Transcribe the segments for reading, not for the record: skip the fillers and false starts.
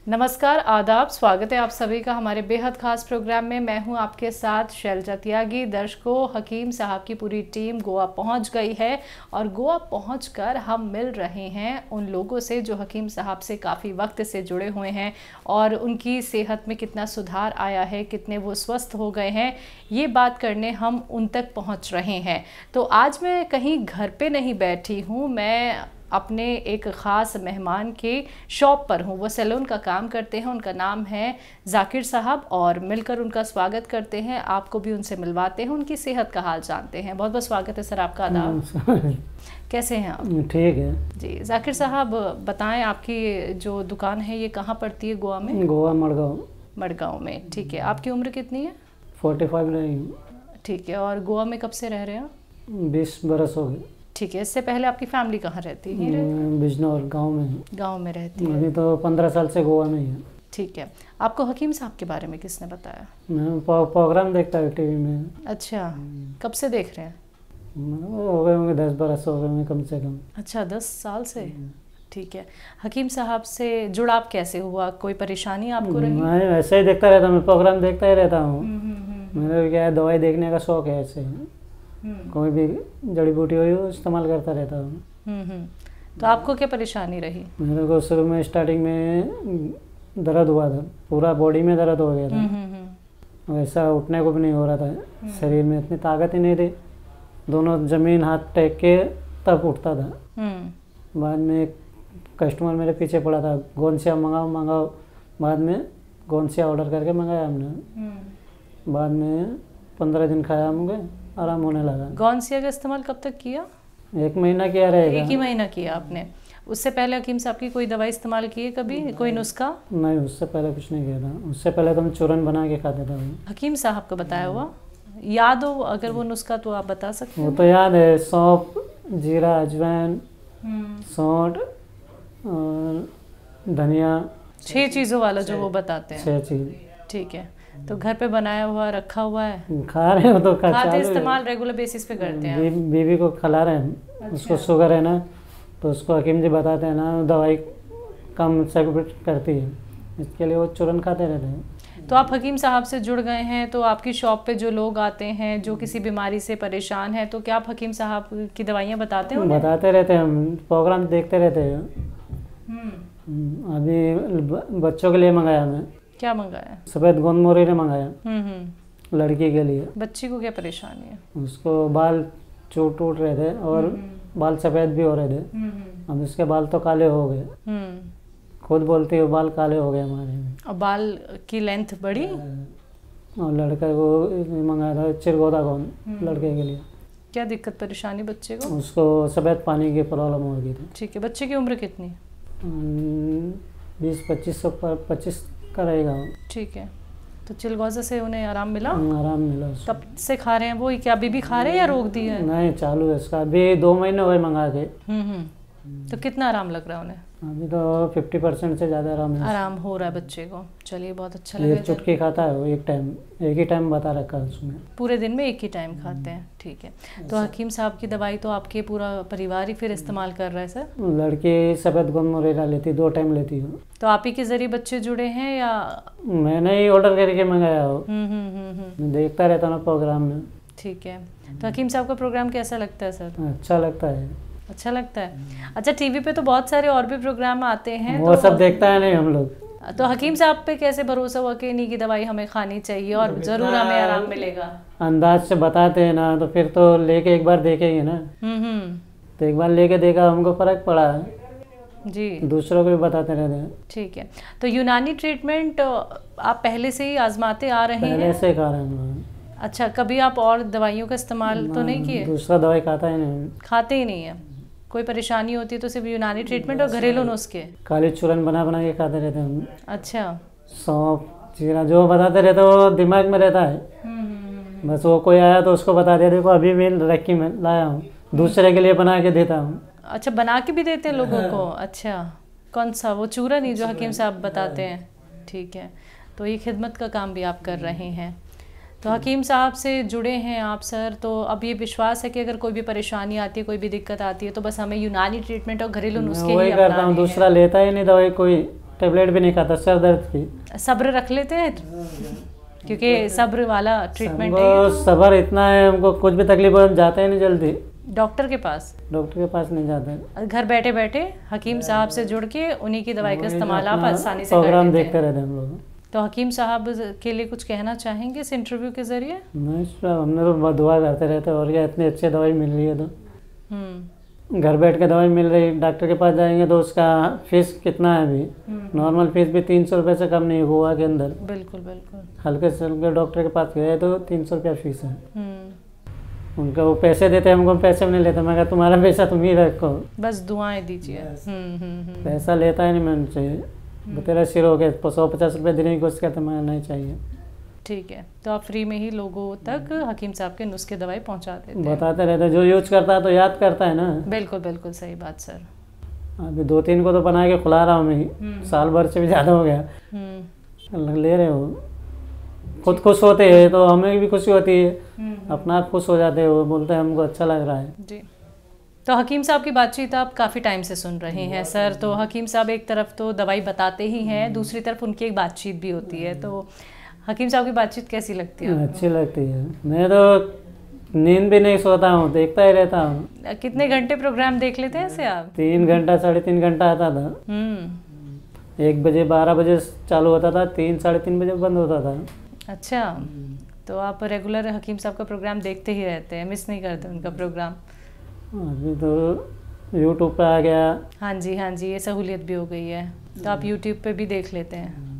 नमस्कार, आदाब, स्वागत है आप सभी का हमारे बेहद खास प्रोग्राम में। मैं हूं आपके साथ शैलजा त्यागी। दर्शकों, हकीम साहब की पूरी टीम गोवा पहुंच गई है और गोवा पहुंचकर हम मिल रहे हैं उन लोगों से जो हकीम साहब से काफ़ी वक्त से जुड़े हुए हैं और उनकी सेहत में कितना सुधार आया है, कितने वो स्वस्थ हो गए हैं, ये बात करने हम उन तक पहुँच रहे हैं। तो आज मैं कहीं घर पर नहीं बैठी हूँ, मैं अपने एक ख़ास मेहमान के शॉप पर हूँ। वो सैलून का काम करते हैं, उनका नाम है जाकिर साहब, और मिलकर उनका स्वागत करते हैं। आपको भी उनसे मिलवाते हैं, उनकी सेहत का हाल जानते हैं। बहुत बहुत स्वागत है सर आपका। आदाब, कैसे हैं आप? ठीक है जी। जाकिर साहब बताएं, आपकी जो दुकान है ये कहाँ पड़ती है गोवा में? गोवा मड़गांव। मड़गांव में, ठीक है। आपकी उम्र कितनी है? 45 रही। ठीक है। और गोवा में कब से रह रहे हैं? 20 बरस हो गए। ठीक है। इससे पहले आपकी फैमिली कहाँ रहती है? बिजनौर गांव में। गांव में रहती है। अभी तो 15 साल से गोवा में ही है। ठीक है। आपको हकीम साहब के बारे में किसने बताया? मैं प्रोग्राम देखता है टीवी में। अच्छा, कब से देख रहे हैं? हो गए होंगे 10 बरस हो गए होंगे कम से कम। अच्छा, 10 साल से। ठीक है। हकीम साहब से जुड़ाव कैसे हुआ? कोई परेशानी आपको रही? मैं ऐसे ही देखता रहता हूँ, मैं प्रोग्राम देखता ही रहता हूँ। मेरा क्या है, दवाई देखने का शौक है। ऐसे कोई भी जड़ी बूटी हुई वो इस्तेमाल करता रहता हूँ। तो आपको क्या परेशानी रही? मेरे को शुरू में स्टार्टिंग में दर्द हुआ था, पूरा बॉडी में दर्द हो गया था। वैसा उठने को भी नहीं हो रहा था, शरीर में इतनी ताकत ही नहीं थी। दोनों जमीन हाथ टेक के तब उठता था। बाद में एक कस्टमर मेरे पीछे पड़ा था, गोंसिया मंगाओ। बाद में गोंसिया ऑर्डर करके मंगाया हमने। बाद में 15 दिन खाया, मुझे आराम होने लगा। गोंसिया का इस्तेमाल कब तक किया? 1 महीना किया रहेगा। 1 ही महीना किया आपने? उससे पहले हकीम साहब की कोई दवाई इस्तेमाल की है कभी? कोई नुस्खा? नहीं, उससे पहले कुछ नहीं किया था। उससे पहले तो हम चूरन बना के खाते थे। हकीम साहब को बताया हुआ याद हो अगर वो नुस्खा तो आप बता सकते हैं? वो तो याद है, सौंफ, जीरा, अजवाइन, सौंठ और धनिया। 6 चीज़ों वाला जो वो बताते हैं। 6 चीज़। ठीक है। तो घर पे बनाया हुआ रखा हुआ है? खा रहे हो तो खाते इस्तेमाल रेगुलर बेसिस पे करते हैं? बीवी को खिला रहे हैं। अच्छा। उसको शुगर है ना, तो उसको हकीम जी बताते हैं ना, दवाई कम सेक्रेट करती है, इसके लिए वो चूरन खाते रहते हैं। तो आप हकीम साहब से जुड़ गए हैं, तो आपकी शॉप पे जो लोग आते हैं जो किसी बीमारी से परेशान हैं, तो क्या आप हकीम साहब की दवाइयाँ बताते हैं? बताते रहते हैं, हम प्रोग्राम देखते रहते हैं। अभी बच्चों के लिए मंगाया मैं। क्या मंगाया? सफ़ेद गोंद मोरी ने मंगाया। लड़की के लिए। बच्ची को क्या परेशानी है? उसको बाल टूट रहे थे और बाल सफ़ेद भी हो रहे थे। अब उसके बाल तो काले हो गए। खुद बोलती है बाल काले हो गए हमारे। और बाल की लेंथ बढ़ी? और लड़के को मंगाया था चिरगोदा गोंद, लड़के के लिए। क्या दिक्कत परेशानी बच्चे को? उसको सफ़ेद पानी की प्रॉब्लम हो गई थी। ठीक है। बच्चे की उम्र कितनी? 20-25 का रहेगा। ठीक है। तो चिलगोजा से उन्हें आराम मिला? आराम मिला। कब से खा रहे हैं वो? क्या अभी भी खा रहे हैं या रोक दिया है? नहीं, चालू है इसका। अभी 2 महीने हुए मंगा के। तो कितना आराम लग रहा है उन्हें? अभी तो 50% से ज़्यादा आराम हो रहा है बच्चे को। चलिए, बहुत अच्छा लगा। चुटकी खाता है वो, एक ही टाइम बता रखा है उसमें। पूरे दिन में एक ही टाइम खाते हैं? ठीक है। तो हकीम साहब की दवाई तो आपके पूरा परिवार ही फिर इस्तेमाल कर रहा है सर? लड़की सफ़ेद गोंद मोरेरा लेती, 2 टाइम लेती हूँ। तो आप ही के जरिए बच्चे जुड़े हैं या? मैंने ही ऑर्डर करके मंगाया हो। मैं देखता रहता हूँ प्रोग्राम में। ठीक है। तो हकीम साहब का प्रोग्राम कैसा लगता है सर? अच्छा लगता है। अच्छा लगता है। अच्छा, टीवी पे तो बहुत सारे और भी प्रोग्राम आते हैं, वो सब देखता है नहीं हम लोग। तो हकीम साहब पे कैसे भरोसा हुआ कि इन्हीं की दवाई हमें खानी चाहिए और जरूर हमें आराम मिलेगा? अंदाज से बताते हैं ना, तो फिर तो लेके एक बार देखेंगे ना। तो एक बार लेके देखा, हमको फर्क पड़ा है जी, दूसरों को भी बताते रहते हैं। ठीक है। तो यूनानी ट्रीटमेंट आप पहले से ही आजमाते आ रहे हैं? पहले से खा रहे हैं। अच्छा, कभी आप और दवाइयों का इस्तेमाल तो नहीं किए? दूसरा दवाई खाता ही नहीं। खाते ही नहीं है? कोई परेशानी होती है तो सिर्फ यूनानी ट्रीटमेंट और घरेलू नुस्खे? काली चूरन बना के खाते रहते हैं। अच्छा। सौंफ, जीरा, जो बताते रहते वो दिमाग में रहता है। बस वो कोई आया तो उसको बता दिया, देखो अभी मैं रखी में लाया हूँ, दूसरे के लिए बना के देता हूँ। अच्छा, बना के भी देते हैं लोगों को? अच्छा, कौन सा? वो चूरन ही जो हकीम साहब बताते हैं? ठीक है। तो ये खिदमत का काम भी आप कर रहे हैं। तो हकीम साहब से जुड़े हैं आप सर, तो अब ये विश्वास है कि अगर कोई भी परेशानी आती है, कोई भी दिक्कत आती है, तो बस हमें यूनानी ट्रीटमेंट और घरेलू नुस्खे ही करता हूँ, दूसरा लेता ही नहीं दवाई कोई। टेबलेट भी नहीं खाता, सर दर्द की। सब्र रख लेते हैं क्योंकि सब्र वाला ट्रीटमेंट है। हमको सब्र इतना है, हमको कुछ भी तकलीफ हो हम जाते हैं नहीं जल्दी डॉक्टर के पास। डॉक्टर के पास नहीं जाते, घर बैठे बैठे हकीम साहब से जुड़ के उन्हीं की दवाई का इस्तेमाल आप आसानी से प्रोग्राम कर लेते देखते रहते हैं हम लोग। तो हकीम साहब के लिए कुछ कहना चाहेंगे इस इंटरव्यू के जरिए? नहीं सर, हमने तो दुआ करते रहते हैं, और क्या, इतनी अच्छी दवाई मिल रही है तो घर बैठ के दवाई मिल रही। डॉक्टर के पास जाएंगे तो उसका फीस कितना है अभी, नॉर्मल फीस भी 300 रुपये से कम नहीं है गोवा के अंदर। बिल्कुल बिल्कुल। हल्के से हल्के डॉक्टर के पास गए तो 300 रुपया फीस है। उनका वो पैसे देते हैं, हमको पैसे भी नहीं लेते। मैं कहा तुम्हारा पैसा तुम ही रखो, बस दुआएं दीजिए। पैसा लेता है नहीं मैं उनसे। तेरा सिर हो गया 150 रुपये देने की कोशिश करते, मैं नहीं चाहिए। ठीक है, तो आप फ्री में ही लोगों तक हकीम साहब के नुस्खे दवाई पहुंचा देते हैं? बताते रहते हैं, जो यूज करता है तो याद करता है ना। बिल्कुल बिल्कुल सही बात सर। अभी 2-3 को तो बना के खुला रहा हूँ मैं, साल भर से भी ज़्यादा हो गया। ले रहे हो, खुद खुश होते हैं तो हमें भी खुशी होती है, अपना आप खुश हो जाते हैं, वो बोलते हैं हमको अच्छा लग रहा है जी। तो हकीम साहब की बातचीत आप काफ़ी टाइम से सुन रहे हैं सर। तो हकीम साहब एक तरफ तो दवाई बताते ही हैं, दूसरी तरफ उनकी एक बातचीत भी होती है। तो हकीम साहब की बातचीत कैसी लगती है? अच्छी लगती है। मैं तो नींद भी नहीं सोता हूँ, देखता ही रहता हूँ। कितने घंटे प्रोग्राम देख लेते हैं ऐसे आप? 3 घंटा 3.5 घंटा आता था। 1 बजे 12 बजे चालू होता था, 3-3:30 बजे बंद होता था। अच्छा, तो आप रेगुलर हकीम साहब का प्रोग्राम देखते ही रहते हैं, मिस नहीं करते उनका प्रोग्राम? अभी तो यूट्यूब पे आ गया। हाँ जी हाँ जी, ये सहूलियत भी हो गई है, तो आप यूट्यूब पे भी देख लेते हैं।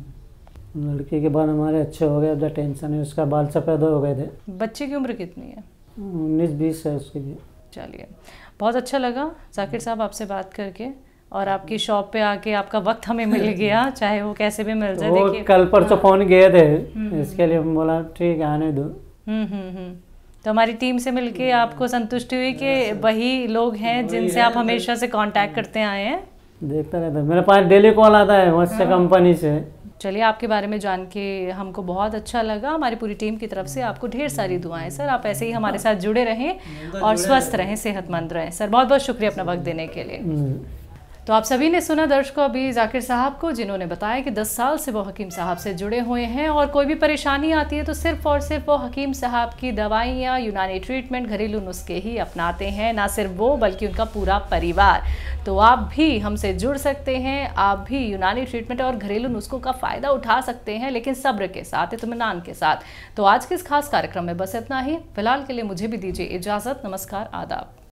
लड़की के बाद हमारे अच्छे हो गए, अब टेंशन है, उसका बाल सफ़ेद हो गए थे। बच्चे की उम्र कितनी है? 19-20 है उसकी भी। चलिए, बहुत अच्छा लगा जाकिर साहब आपसे बात करके, और आपकी शॉप पे आके आपका वक्त हमें मिल गया, चाहे वो कैसे भी मिल जाए। देखिए कल परसों फोन किए थे, इसके लिए बोला ठीक है आने दो। तो हमारी टीम से मिलके आपको संतुष्टि हुई कि वही लोग हैं जिनसे आप हमेशा से कांटेक्ट करते आए हैं? देखता रहता, मेरे पास डेली कॉल आता है मत्स्य कंपनी से। चलिए, आपके बारे में जान के हमको बहुत अच्छा लगा। हमारी पूरी टीम की तरफ से आपको ढेर सारी दुआएं सर। आप ऐसे ही हमारे साथ जुड़े रहें और स्वस्थ रहें, सेहतमंद रहें सर। बहुत बहुत शुक्रिया अपना वक्त देने के लिए। तो आप सभी ने सुना दर्शकों अभी जाकिर साहब को, जिन्होंने बताया कि 10 साल से वो हकीम साहब से जुड़े हुए हैं, और कोई भी परेशानी आती है तो सिर्फ और सिर्फ वो हकीम साहब की दवाइयाँ, यूनानी ट्रीटमेंट, घरेलू नुस्खे ही अपनाते हैं। ना सिर्फ वो बल्कि उनका पूरा परिवार। तो आप भी हमसे जुड़ सकते हैं, आप भी यूनानी ट्रीटमेंट और घरेलू नुस्खों का फ़ायदा उठा सकते हैं, लेकिन सब्र के साथ, इत्मीनान के साथ। तो आज के इस खास कार्यक्रम में बस इतना ही। फिलहाल के लिए मुझे भी दीजिए इजाज़त। नमस्कार, आदाब।